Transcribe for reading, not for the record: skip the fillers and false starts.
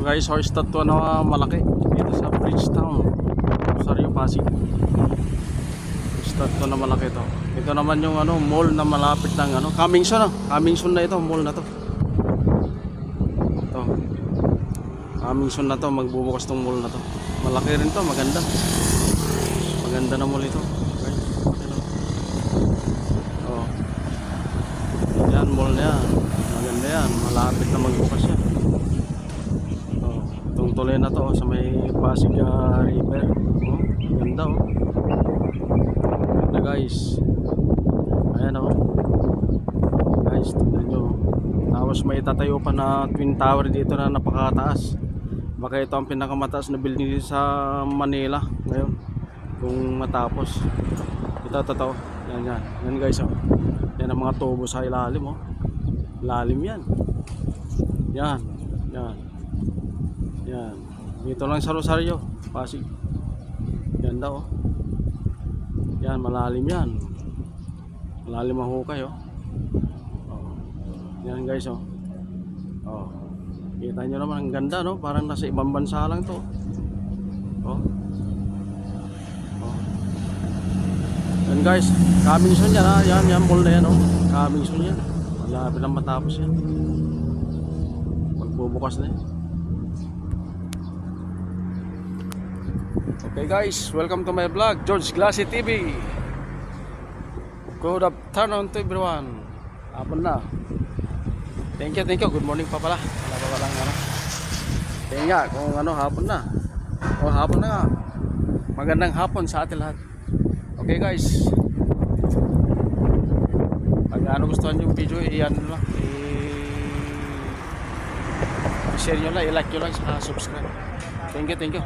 Guys, so statwa na malaki dito sa Bridgetown, Rosario, Pasig. Statwa na malaki to. Ito naman yung mall na malapit ng coming soon, coming soon na ito, mall na to. Ito. Coming soon na to, magbubukas tong mall na to. Malaki rin to, maganda. Maganda na mall ito. Okay. Oh. Yan, mall na yan. Maganda yan, malapit na magbukas yan. Itong tuloy na to sa may Pasig River. Oh, ganda oh. Ganda guys. Ayan oh. Guys, tignan nyo. Tapos may tatayo pa na twin tower dito na napakataas. Baka ito ang pinakamataas na building dito sa Manila ngayon. Kung matapos. Ito totoo. Yan yan. Yan guys oh. Yan ang mga tubo sa ilalim oh. Lalim yan. Yan. Yan. Yan. Dito lang sa Rosario, Pasig. Ganda oh. Yan, malalim yan. Malalim ang hukay oh. Oh. Yan guys oh. Oh. Kita nyo naman ang ganda no, parang nasa ibang bansa lang to. Oh. Oh. Yan guys, coming soon yan ha. Yan mall na yan oh. Coming soon yan. Malapit lang matapos yan. Magbubukas na yan. Okay guys, welcome to my vlog, George Glassy TV. Good afternoon to everyone. Hapon na. Thank you. Good morning pa pala. Wala pa palang Tingnan nga kung hapon na. O hapon na nga. Magandang hapon sa atin lahat. Okay guys. Pag gustuhan yung video, i-ano lang. I-share nyo lang, i-like nyo lang, subscribe. Thank you.